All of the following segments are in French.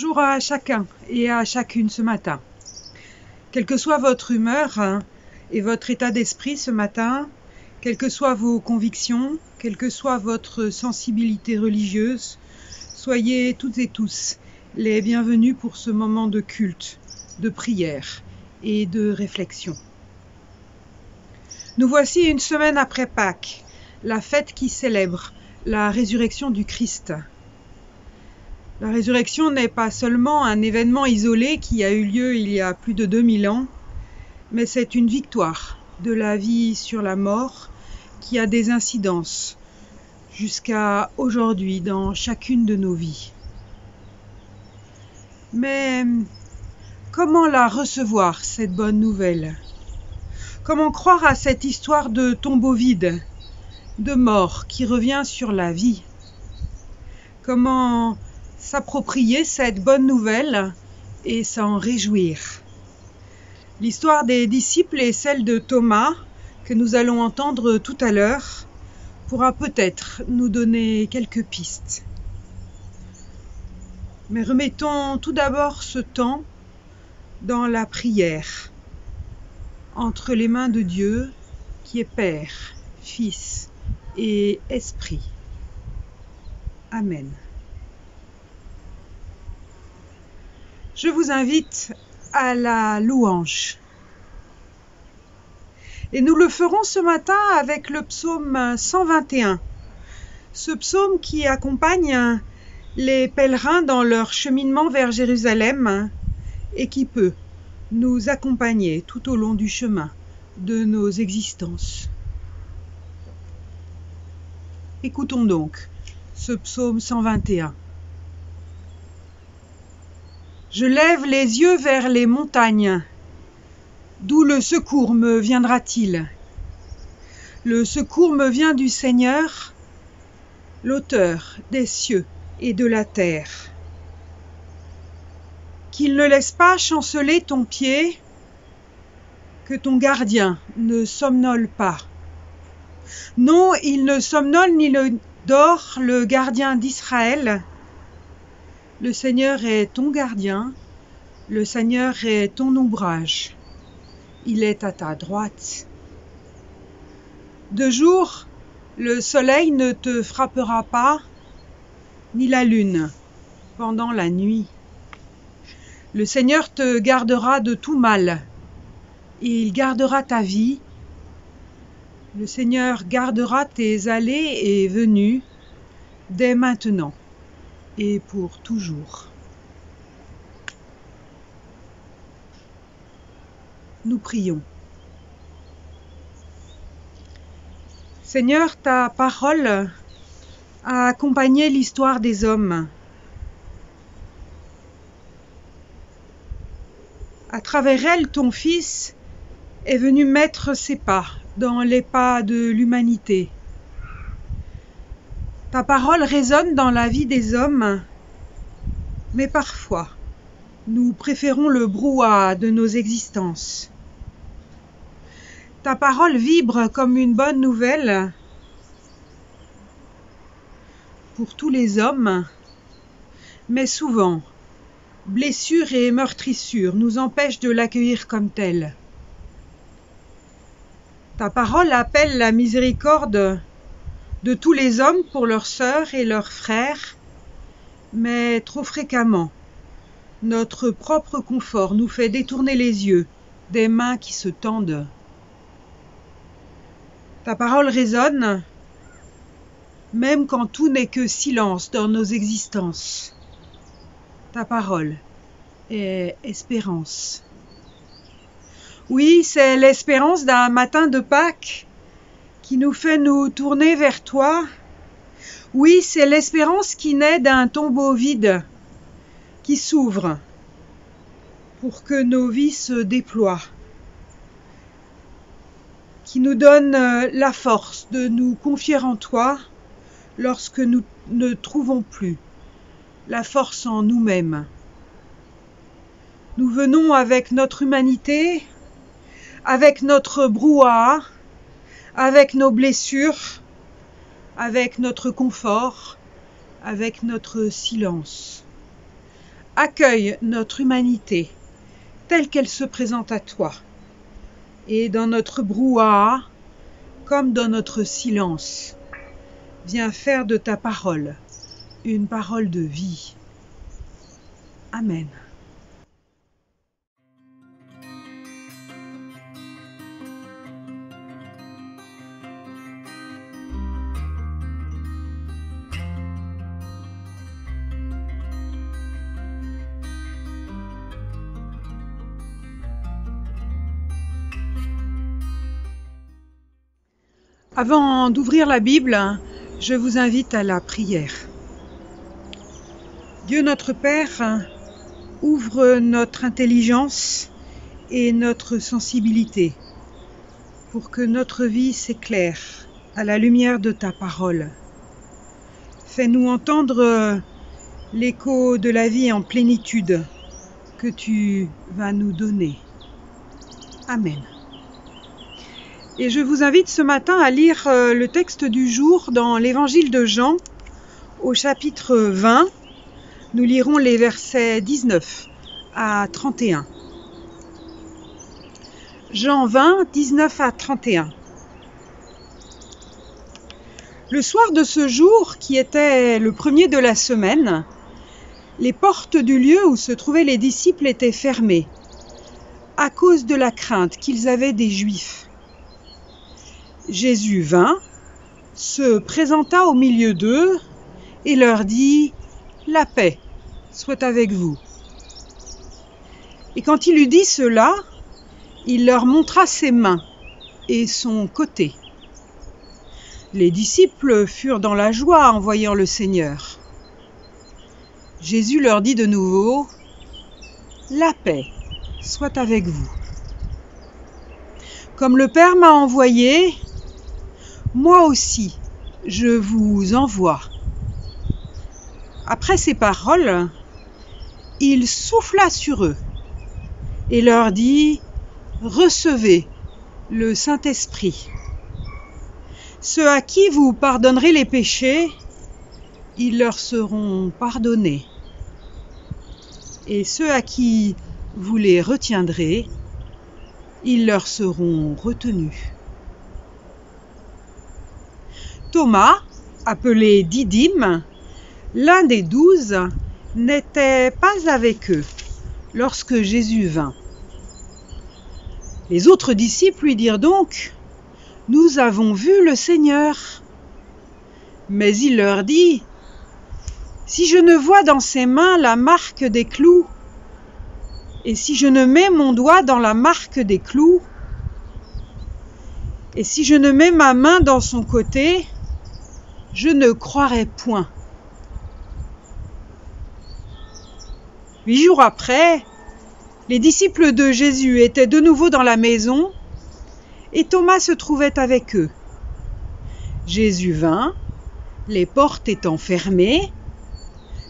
Bonjour à chacun et à chacune ce matin. Quelle que soit votre humeur et votre état d'esprit ce matin, quelles que soient vos convictions, quelle que soit votre sensibilité religieuse, soyez toutes et tous les bienvenus pour ce moment de culte, de prière et de réflexion. Nous voici une semaine après Pâques, la fête qui célèbre la résurrection du Christ. La résurrection n'est pas seulement un événement isolé qui a eu lieu il y a plus de 2000 ans, mais c'est une victoire de la vie sur la mort qui a des incidences jusqu'à aujourd'hui dans chacune de nos vies. Mais comment la recevoir, cette bonne nouvelle? Comment croire à cette histoire de tombeau vide, de mort qui revient sur la vie? Comment s'approprier cette bonne nouvelle et s'en réjouir? L'histoire des disciples et celle de Thomas, que nous allons entendre tout à l'heure, pourra peut-être nous donner quelques pistes. Mais remettons tout d'abord ce temps dans la prière, entre les mains de Dieu, qui est Père, Fils et Esprit. Amen. Je vous invite à la louange. Et nous le ferons ce matin avec le psaume 121. Ce psaume qui accompagne les pèlerins dans leur cheminement vers Jérusalem et qui peut nous accompagner tout au long du chemin de nos existences. Écoutons donc ce psaume 121. Je lève les yeux vers les montagnes. D'où le secours me viendra-t-il? Le secours me vient du Seigneur, l'auteur des cieux et de la terre. Qu'il ne laisse pas chanceler ton pied, que ton gardien ne somnole pas. Non, il ne somnole ni ne dort, le gardien d'Israël. Le Seigneur est ton gardien, le Seigneur est ton ombrage. Il est à ta droite. De jour, le soleil ne te frappera pas, ni la lune pendant la nuit. Le Seigneur te gardera de tout mal, et il gardera ta vie. Le Seigneur gardera tes allées et venues dès maintenant et pour toujours. Nous prions. Seigneur, ta parole a accompagné l'histoire des hommes. À travers elle, ton Fils est venu mettre ses pas dans les pas de l'humanité. Ta parole résonne dans la vie des hommes, mais parfois, nous préférons le brouhaha de nos existences. Ta parole vibre comme une bonne nouvelle pour tous les hommes, mais souvent, blessures et meurtrissures nous empêchent de l'accueillir comme telle. Ta parole appelle la miséricorde de tous les hommes pour leurs sœurs et leurs frères, mais trop fréquemment, notre propre confort nous fait détourner les yeux des mains qui se tendent. Ta parole résonne, même quand tout n'est que silence dans nos existences. Ta parole est espérance. Oui, c'est l'espérance d'un matin de Pâques qui nous fait nous tourner vers toi. Oui, c'est l'espérance qui naît d'un tombeau vide, qui s'ouvre pour que nos vies se déploient, qui nous donne la force de nous confier en toi lorsque nous ne trouvons plus la force en nous-mêmes. Nous venons avec notre humanité, avec notre brouhaha, avec nos blessures, avec notre confort, avec notre silence, accueille notre humanité telle qu'elle se présente à toi. Et dans notre brouhaha, comme dans notre silence, viens faire de ta parole une parole de vie. Amen. Avant d'ouvrir la Bible, je vous invite à la prière. Dieu notre Père, ouvre notre intelligence et notre sensibilité pour que notre vie s'éclaire à la lumière de ta parole. Fais-nous entendre l'écho de la vie en plénitude que tu vas nous donner. Amen. Et je vous invite ce matin à lire le texte du jour dans l'évangile de Jean, au chapitre 20. Nous lirons les versets 19 à 31. Jean 20, 19 à 31. Le soir de ce jour, qui était le premier de la semaine, les portes du lieu où se trouvaient les disciples étaient fermées, à cause de la crainte qu'ils avaient des Juifs. Jésus vint, se présenta au milieu d'eux et leur dit « La paix soit avec vous ». Et quand il eut dit cela, il leur montra ses mains et son côté. Les disciples furent dans la joie en voyant le Seigneur. Jésus leur dit de nouveau « La paix soit avec vous. Comme le Père m'a envoyé, moi aussi, je vous envoie. » Après ces paroles, il souffla sur eux et leur dit « Recevez le Saint-Esprit. Ceux à qui vous pardonnerez les péchés, ils leur seront pardonnés. Et ceux à qui vous les retiendrez, ils leur seront retenus. » Thomas, appelé Didyme, l'un des 12, n'était pas avec eux lorsque Jésus vint. Les autres disciples lui dirent donc « Nous avons vu le Seigneur. » Mais il leur dit « Si je ne vois dans ses mains la marque des clous, et si je ne mets mon doigt dans la marque des clous, et si je ne mets ma main dans son côté, je ne croirai point. » 8 jours après, les disciples de Jésus étaient de nouveau dans la maison et Thomas se trouvait avec eux. Jésus vint, les portes étant fermées,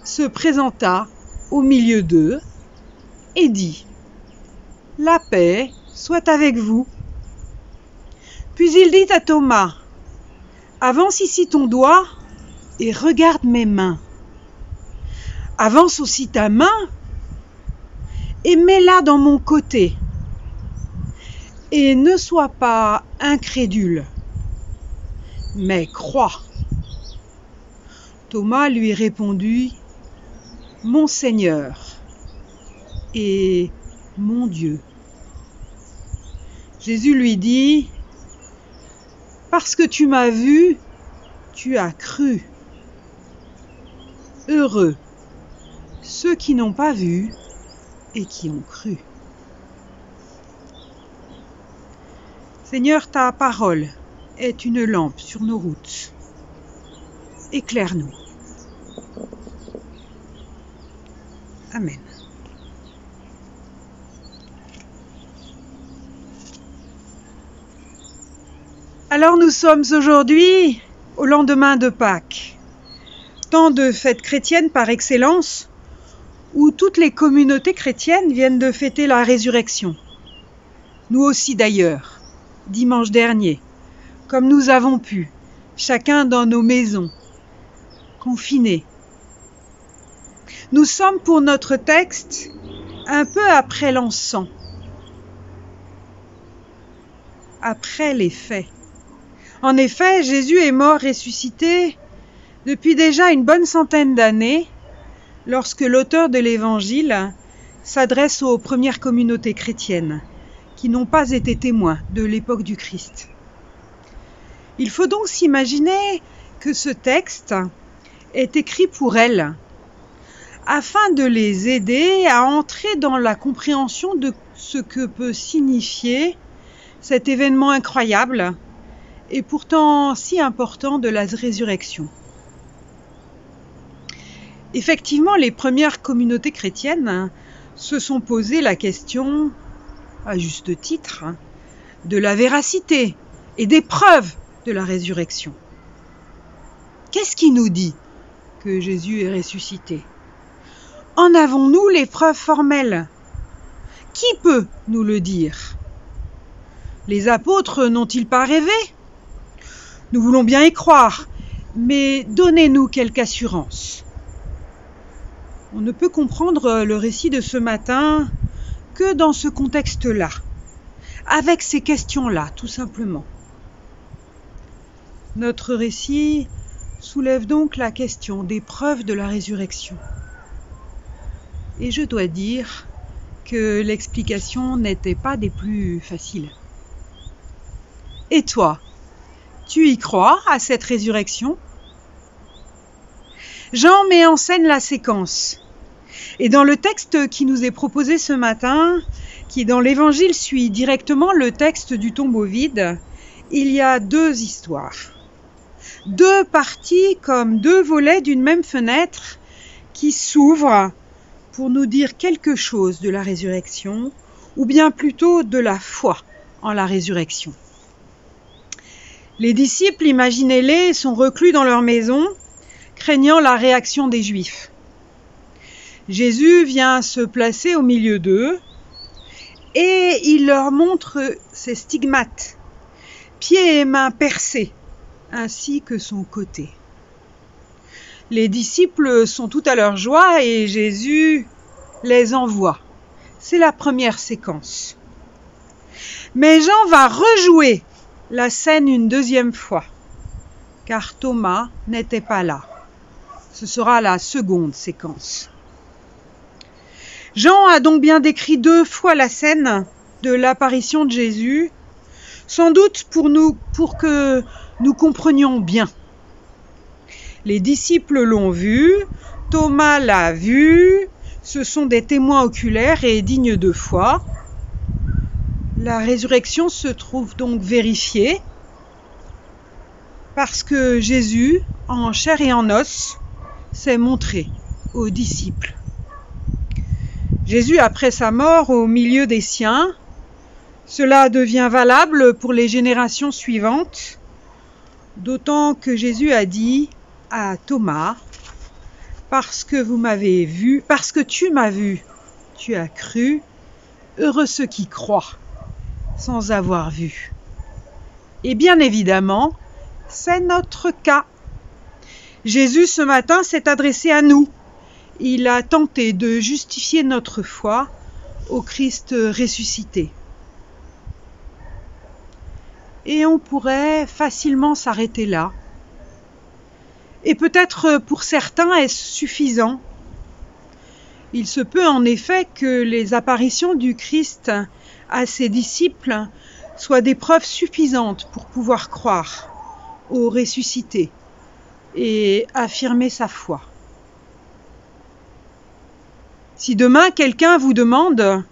se présenta au milieu d'eux et dit « La paix soit avec vous. » Puis il dit à Thomas « Avance ici ton doigt et regarde mes mains. Avance aussi ta main et mets-la dans mon côté. Et ne sois pas incrédule, mais crois. » Thomas lui répondit « Mon Seigneur et mon Dieu. » Jésus lui dit « Parce que tu m'as vu, tu as cru. Heureux ceux qui n'ont pas vu et qui ont cru. » Seigneur, ta parole est une lampe sur nos routes. Éclaire-nous. Amen. Alors nous sommes aujourd'hui au lendemain de Pâques, temps de fête chrétienne par excellence, où toutes les communautés chrétiennes viennent de fêter la résurrection. Nous aussi d'ailleurs, dimanche dernier, comme nous avons pu, chacun dans nos maisons, confinés. Nous sommes pour notre texte un peu après l'encens, après les faits. En effet, Jésus est mort ressuscité depuis déjà une bonne centaine d'années, lorsque l'auteur de l'Évangile s'adresse aux premières communautés chrétiennes, qui n'ont pas été témoins de l'époque du Christ. Il faut donc s'imaginer que ce texte est écrit pour elles, afin de les aider à entrer dans la compréhension de ce que peut signifier cet événement incroyable et pourtant si important de la résurrection. Effectivement, les premières communautés chrétiennes se sont posé la question, à juste titre, de la véracité et des preuves de la résurrection. Qu'est-ce qui nous dit que Jésus est ressuscité? En avons-nous les preuves formelles? Qui peut nous le dire? Les apôtres n'ont-ils pas rêvé? Nous voulons bien y croire, mais donnez-nous quelque assurance. On ne peut comprendre le récit de ce matin que dans ce contexte-là, avec ces questions-là, tout simplement. Notre récit soulève donc la question des preuves de la résurrection. Et je dois dire que l'explication n'était pas des plus faciles. Et toi, tu y crois à cette résurrection? Jean met en scène la séquence. Et dans le texte qui nous est proposé ce matin, qui dans l'Évangile suit directement le texte du tombeau vide, il y a deux histoires. Deux parties comme deux volets d'une même fenêtre qui s'ouvrent pour nous dire quelque chose de la résurrection, ou bien plutôt de la foi en la résurrection. Les disciples, imaginez-les, sont reclus dans leur maison, craignant la réaction des Juifs. Jésus vient se placer au milieu d'eux et il leur montre ses stigmates, pieds et mains percés, ainsi que son côté. Les disciples sont tout à leur joie et Jésus les envoie. C'est la première séquence. Mais Jean va rejouer la scène une deuxième fois, car Thomas n'était pas là. Ce sera la seconde séquence. Jean a donc bien décrit deux fois la scène de l'apparition de Jésus, sans doute pour que nous comprenions bien. Les disciples l'ont vu, Thomas l'a vu, ce sont des témoins oculaires et dignes de foi. La résurrection se trouve donc vérifiée parce que Jésus, en chair et en os, s'est montré aux disciples. Jésus, après sa mort au milieu des siens, cela devient valable pour les générations suivantes, d'autant que Jésus a dit à Thomas, parce que vous m'avez vu, parce que tu m'as vu, tu as cru, heureux ceux qui croient, sans avoir vu. Et bien évidemment, c'est notre cas. Jésus, ce matin, s'est adressé à nous. Il a tenté de justifier notre foi au Christ ressuscité. Et on pourrait facilement s'arrêter là. Et peut-être pour certains est-ce suffisant. Il se peut en effet que les apparitions du Christ à ses disciples soient des preuves suffisantes pour pouvoir croire au ressuscité et affirmer sa foi. Si demain quelqu'un vous demande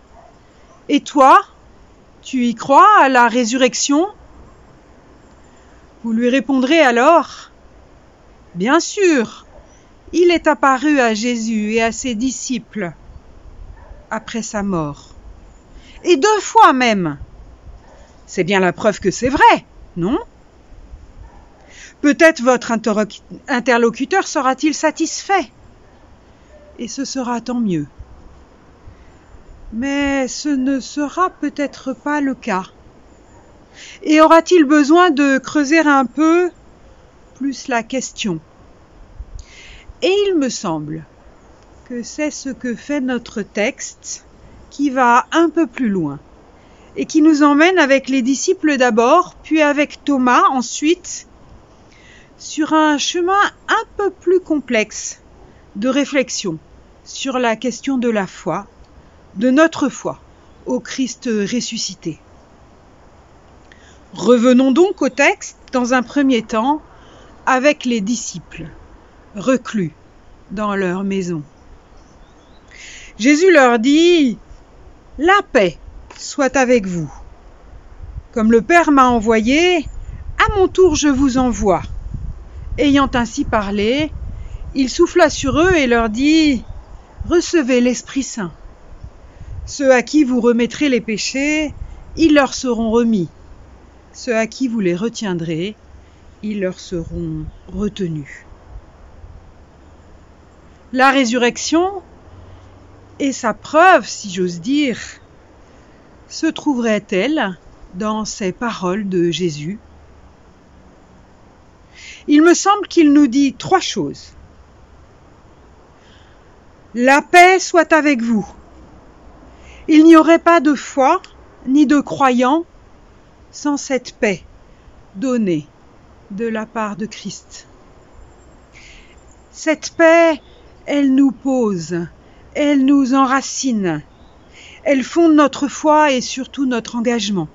« Et toi, tu y crois à la résurrection ?» Vous lui répondrez alors « Bien sûr, il est apparu à Jésus et à ses disciples après sa mort. Et 2 fois même. C'est bien la preuve que c'est vrai, non ? Peut-être votre interlocuteur sera-t-il satisfait. Et ce sera tant mieux. Mais ce ne sera peut-être pas le cas. Et aura-t-il besoin de creuser un peu plus la question ? Et il me semble que c'est ce que fait notre texte, qui va un peu plus loin et qui nous emmène avec les disciples d'abord, puis avec Thomas ensuite, sur un chemin un peu plus complexe de réflexion sur la question de la foi, de notre foi au Christ ressuscité. Revenons donc au texte dans un premier temps avec les disciples reclus dans leur maison. Jésus leur dit « La paix soit avec vous. Comme le Père m'a envoyé, à mon tour je vous envoie. » Ayant ainsi parlé, il souffla sur eux et leur dit « Recevez l'Esprit Saint. Ceux à qui vous remettrez les péchés, ils leur seront remis. Ceux à qui vous les retiendrez, ils leur seront retenus. » La résurrection et sa preuve, si j'ose dire, se trouverait-elle dans ces paroles de Jésus? Il me semble qu'il nous dit 3 choses. La paix soit avec vous. Il n'y aurait pas de foi ni de croyants sans cette paix donnée de la part de Christ. Cette paix, elle nous pose, elle nous enracine, elle fonde notre foi et surtout notre engagement.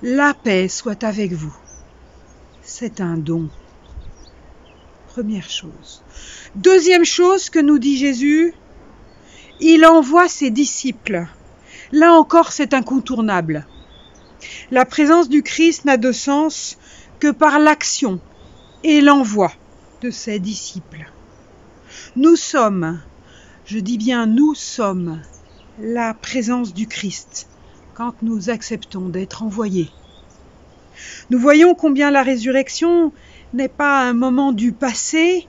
La paix soit avec vous. C'est un don. Première chose. Deuxième chose que nous dit Jésus, il envoie ses disciples. Là encore, c'est incontournable. La présence du Christ n'a de sens que par l'action et l'envoi de ses disciples. Nous sommes, je dis bien nous sommes, la présence du Christ quand nous acceptons d'être envoyés. Nous voyons combien la résurrection n'est pas un moment du passé,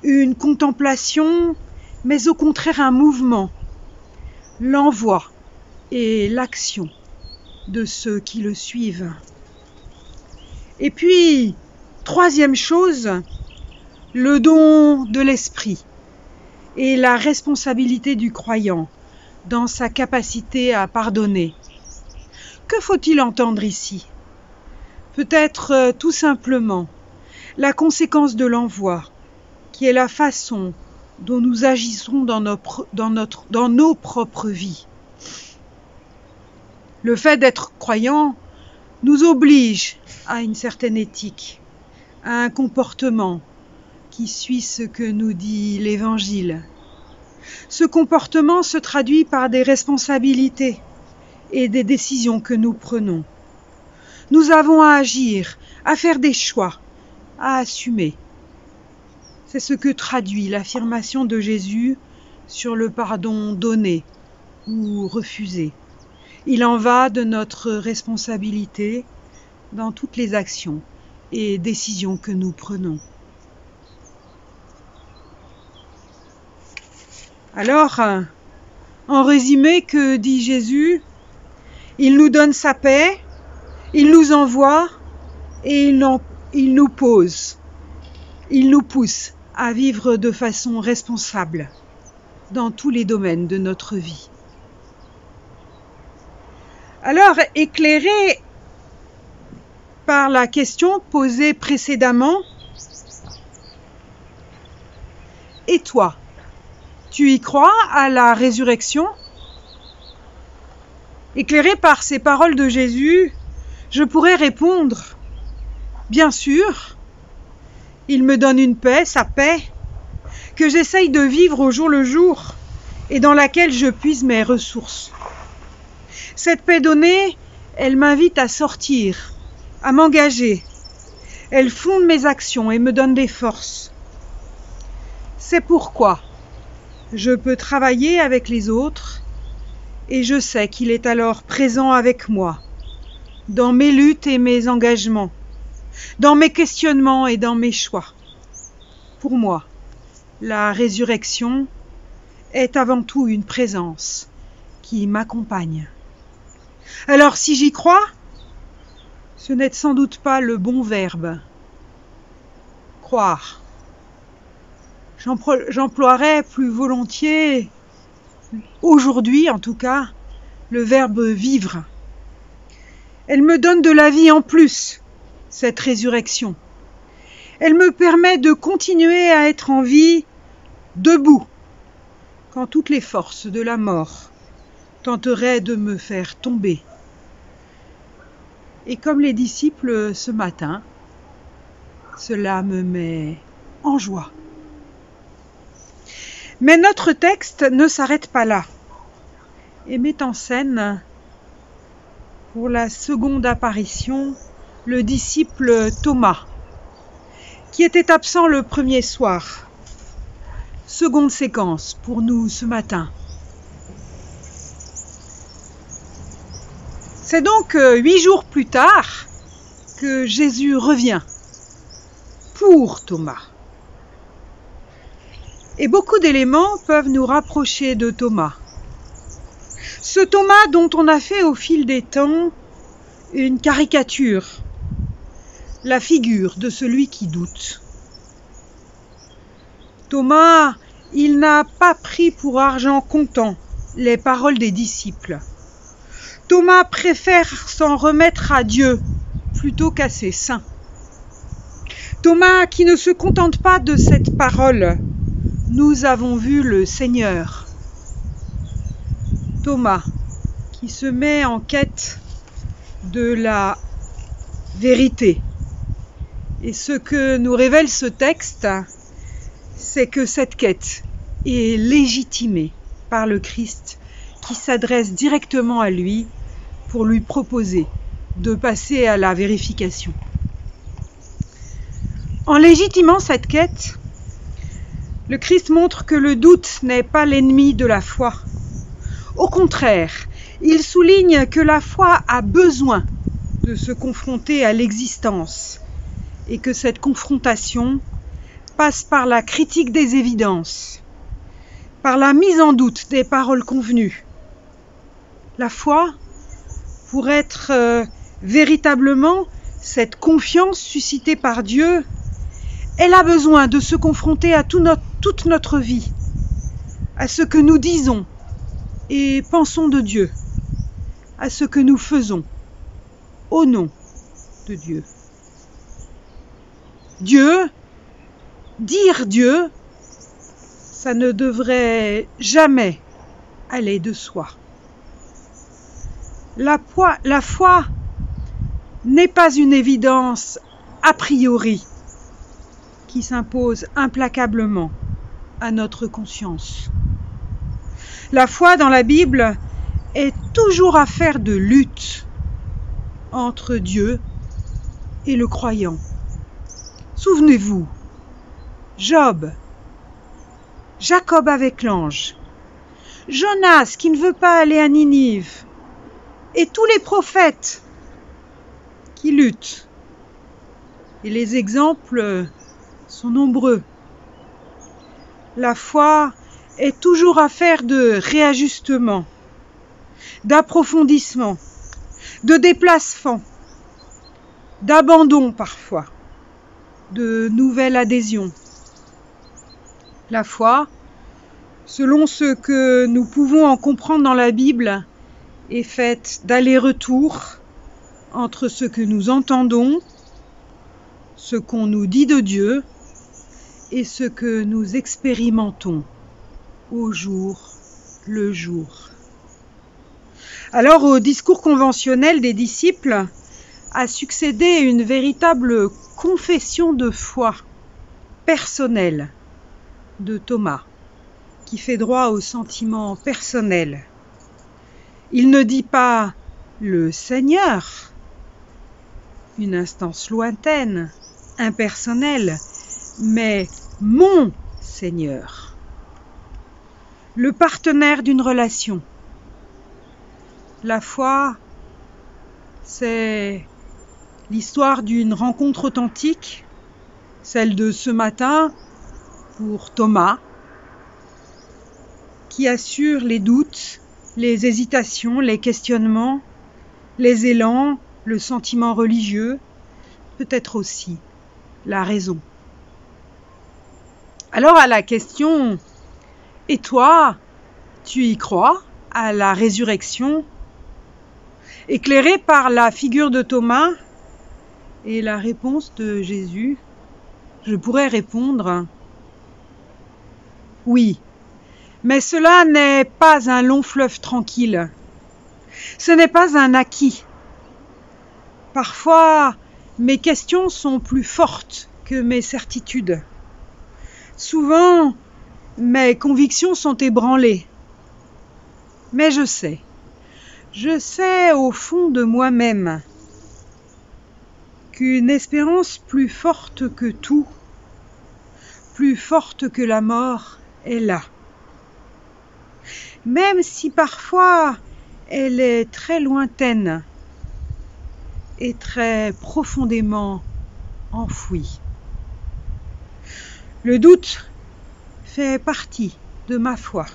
une contemplation, mais au contraire un mouvement, l'envoi et l'action de ceux qui le suivent. Et puis, troisième chose, le don de l'esprit et la responsabilité du croyant dans sa capacité à pardonner. Que faut-il entendre ici? Peut-être tout simplement la conséquence de l'envoi, qui est la façon dont nous agissons dans nos propres vies. Le fait d'être croyant nous oblige à une certaine éthique, à un comportement qui suit ce que nous dit l'Évangile. Ce comportement se traduit par des responsabilités et des décisions que nous prenons. Nous avons à agir, à faire des choix, à assumer. C'est ce que traduit l'affirmation de Jésus sur le pardon donné ou refusé. Il en va de notre responsabilité dans toutes les actions et décisions que nous prenons. Alors, en résumé, que dit Jésus? Il nous donne sa paix, il nous envoie et il nous pose, il nous pousse à vivre de façon responsable dans tous les domaines de notre vie. Alors, éclairé par la question posée précédemment, et toi, tu y crois à la résurrection? Éclairé par ces paroles de Jésus, je pourrais répondre, bien sûr, il me donne une paix, sa paix, que j'essaye de vivre au jour le jour et dans laquelle je puise mes ressources. Cette paix donnée, elle m'invite à sortir, à m'engager. Elle fonde mes actions et me donne des forces. C'est pourquoi je peux travailler avec les autres et je sais qu'il est alors présent avec moi, dans mes luttes et mes engagements, dans mes questionnements et dans mes choix. Pour moi, la résurrection est avant tout une présence qui m'accompagne. Alors si j'y crois, ce n'est sans doute pas le bon verbe. Croire. J'emploierais plus volontiers, aujourd'hui en tout cas, le verbe vivre. Elle me donne de la vie en plus, cette résurrection. Elle me permet de continuer à être en vie, debout, quand toutes les forces de la mort tenteraient de me faire tomber. Et comme les disciples ce matin, cela me met en joie. Mais notre texte ne s'arrête pas là et met en scène, pour la seconde apparition, le disciple Thomas, qui était absent le premier soir. Seconde séquence pour nous ce matin. C'est donc 8 jours plus tard que Jésus revient pour Thomas. Et beaucoup d'éléments peuvent nous rapprocher de Thomas. Ce Thomas dont on a fait au fil des temps une caricature, la figure de celui qui doute. Thomas, il n'a pas pris pour argent comptant les paroles des disciples. Thomas préfère s'en remettre à Dieu plutôt qu'à ses saints. Thomas qui ne se contente pas de cette parole. Nous avons vu le Seigneur. Thomas qui se met en quête de la vérité. Et ce que nous révèle ce texte, c'est que cette quête est légitimée par le Christ qui s'adresse directement à lui pour lui proposer de passer à la vérification. En légitimant cette quête, le Christ montre que le doute n'est pas l'ennemi de la foi. Au contraire, il souligne que la foi a besoin de se confronter à l'existence et que cette confrontation passe par la critique des évidences, par la mise en doute des paroles convenues. La foi, pour être véritablement cette confiance suscitée par Dieu, elle a besoin de se confronter à toute notre vie, à ce que nous disons et pensons de Dieu, à ce que nous faisons au nom de Dieu. Dire Dieu, ça ne devrait jamais aller de soi. La foi n'est pas une évidence a priori qui s'impose implacablement à notre conscience. La foi dans la Bible est toujours affaire de lutte entre Dieu et le croyant. Souvenez-vous, Job, Jacob avec l'ange, Jonas qui ne veut pas aller à Ninive, et tous les prophètes qui luttent. Et les exemples sont nombreux. La foi est toujours affaire de réajustement, d'approfondissement, de déplacement, d'abandon parfois, de nouvelle adhésion. La foi, selon ce que nous pouvons en comprendre dans la Bible, est faite d'aller-retour entre ce que nous entendons, ce qu'on nous dit de Dieu et ce que nous expérimentons au jour le jour. Alors au discours conventionnel des disciples a succédé une véritable confession de foi personnelle de Thomas, qui fait droit au sentiment personnel. Il ne dit pas le Seigneur, une instance lointaine, impersonnelle, mais mon Seigneur, le partenaire d'une relation. La foi, c'est l'histoire d'une rencontre authentique, celle de ce matin pour Thomas, qui assure les doutes, les hésitations, les questionnements, les élans, le sentiment religieux, peut-être aussi la raison. Alors à la question « Et toi, tu y crois à la résurrection ?» éclairé par la figure de Thomas et la réponse de Jésus, je pourrais répondre « Oui, mais cela n'est pas un long fleuve tranquille. Ce n'est pas un acquis. Parfois, mes questions sont plus fortes que mes certitudes. Souvent, mes convictions sont ébranlées. Mais je sais au fond de moi-même qu'une espérance plus forte que tout, plus forte que la mort, est là. Même si parfois elle est très lointaine et très profondément enfouie. Le doute fait partie de ma foi.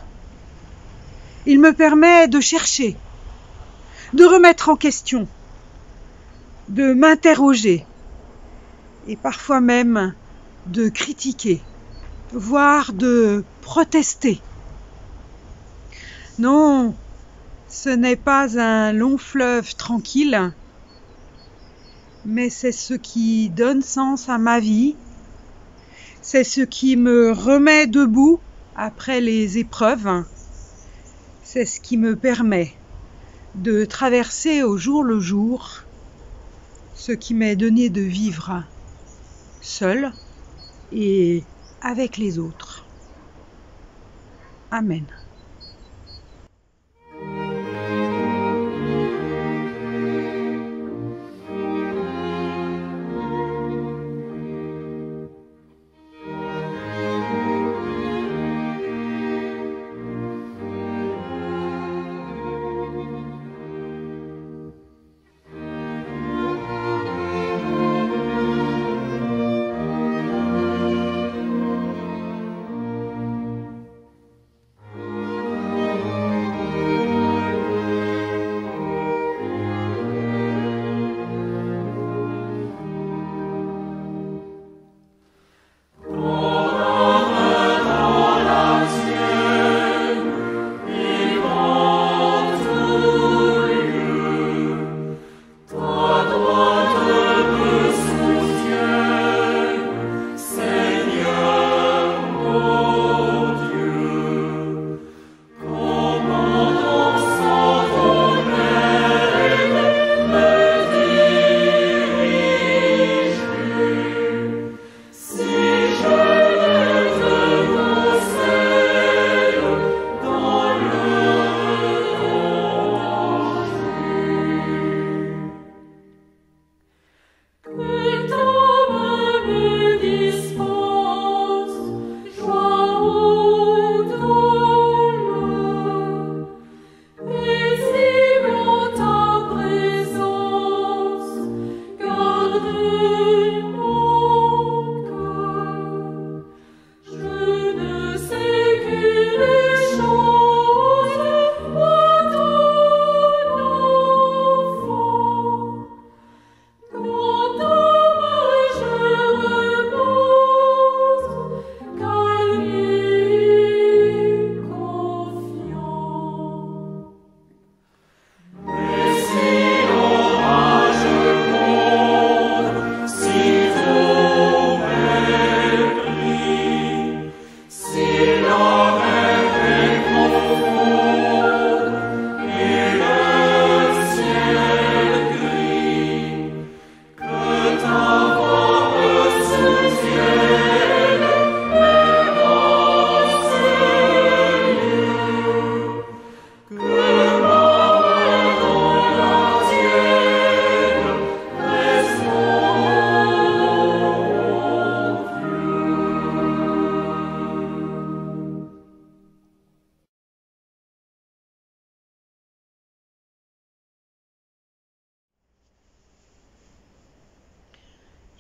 Il me permet de chercher, de remettre en question, de m'interroger et parfois même de critiquer, voire de protester. Non, ce n'est pas un long fleuve tranquille, mais c'est ce qui donne sens à ma vie, c'est ce qui me remet debout après les épreuves, c'est ce qui me permet de traverser au jour le jour ce qui m'est donné de vivre seul et avec les autres. Amen.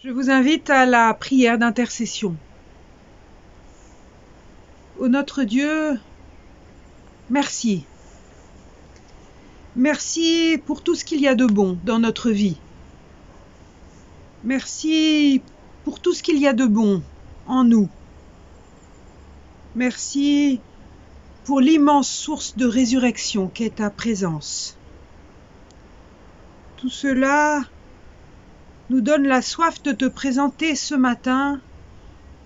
Je vous invite à la prière d'intercession. Ô notre Dieu, merci. Merci pour tout ce qu'il y a de bon dans notre vie. Merci pour tout ce qu'il y a de bon en nous. Merci pour l'immense source de résurrection qu'est ta présence. Tout cela nous donne la soif de te présenter ce matin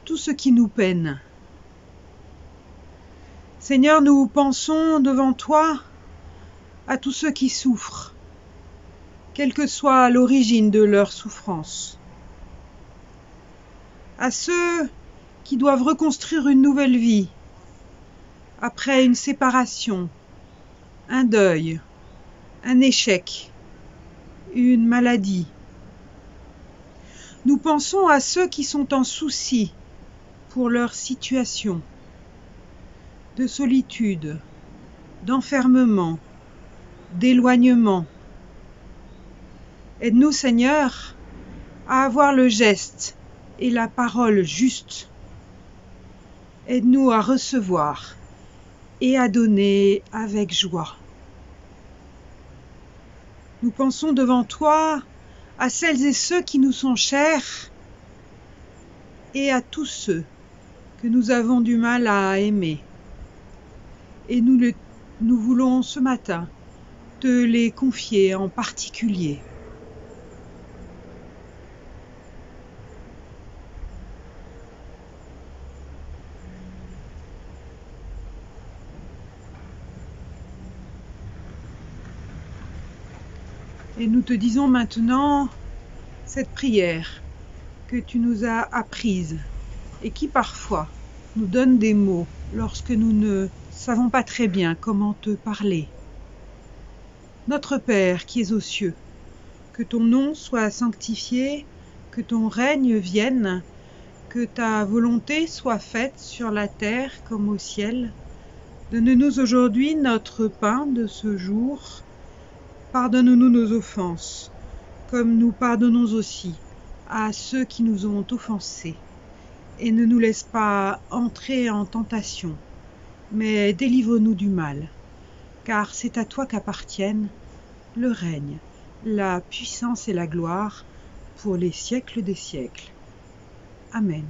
tout ce qui nous peine. Seigneur, nous pensons devant toi à tous ceux qui souffrent, quelle que soit l'origine de leur souffrance, à ceux qui doivent reconstruire une nouvelle vie après une séparation, un deuil, un échec, une maladie. Nous pensons à ceux qui sont en souci pour leur situation, de solitude, d'enfermement, d'éloignement. Aide-nous, Seigneur, à avoir le geste et la parole juste. Aide-nous à recevoir et à donner avec joie. Nous pensons devant toi à celles et ceux qui nous sont chers et à tous ceux que nous avons du mal à aimer. Et nous voulons ce matin te les confier en particulier. Et nous te disons maintenant cette prière que tu nous as apprise et qui parfois nous donne des mots lorsque nous ne savons pas très bien comment te parler. Notre Père qui es aux cieux, que ton nom soit sanctifié, que ton règne vienne, que ta volonté soit faite sur la terre comme au ciel. Donne-nous aujourd'hui notre pain de ce jour. Pardonne-nous nos offenses, comme nous pardonnons aussi à ceux qui nous ont offensés. Et ne nous laisse pas entrer en tentation, mais délivre-nous du mal, car c'est à toi qu'appartiennent le règne, la puissance et la gloire pour les siècles des siècles. Amen.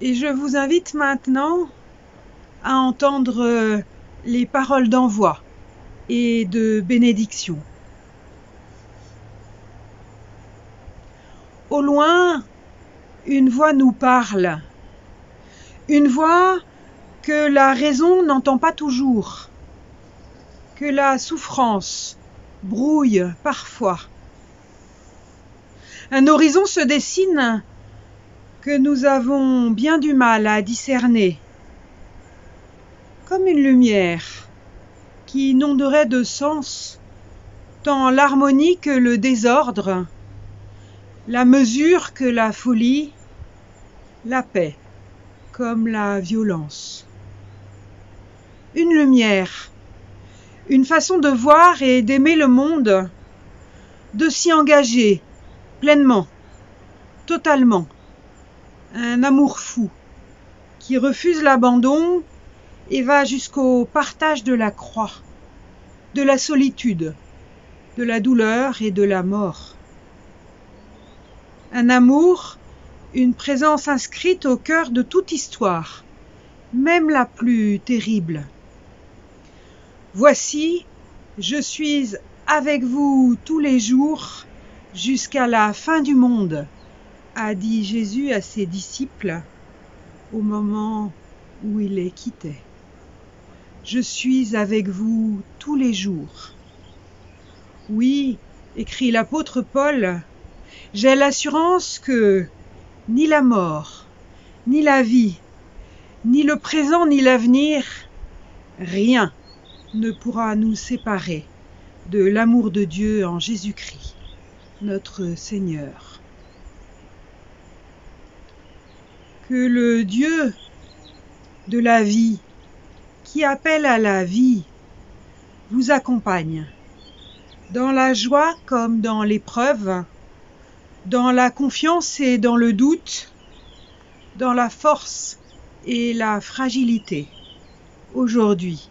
Et je vous invite maintenant à entendre les paroles d'envoi et de bénédiction. Au loin, une voix nous parle, une voix que la raison n'entend pas toujours, que la souffrance brouille parfois. Un horizon se dessine que nous avons bien du mal à discerner, comme une lumière qui inonderait de sens tant l'harmonie que le désordre, la mesure que la folie, la paix comme la violence. Une lumière, une façon de voir et d'aimer le monde, de s'y engager pleinement, totalement. Un amour fou qui refuse l'abandon et va jusqu'au partage de la croix, de la solitude, de la douleur et de la mort. Un amour, une présence inscrite au cœur de toute histoire, même la plus terrible. Voici, je suis avec vous tous les jours jusqu'à la fin du monde, a dit Jésus à ses disciples au moment où il les quittait. Je suis avec vous tous les jours. Oui, écrit l'apôtre Paul, j'ai l'assurance que ni la mort, ni la vie, ni le présent, ni l'avenir, rien ne pourra nous séparer de l'amour de Dieu en Jésus-Christ, notre Seigneur. Que le Dieu de la vie, qui appelle à la vie, vous accompagne dans la joie comme dans l'épreuve, dans la confiance et dans le doute, dans la force et la fragilité, aujourd'hui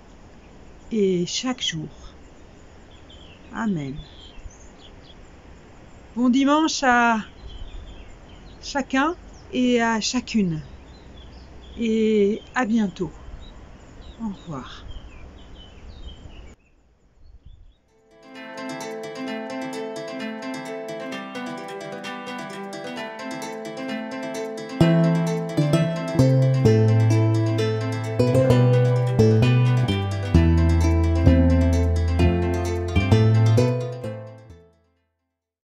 et chaque jour. Amen. Bon dimanche à chacun et à chacune. et à bientôt. Au revoir.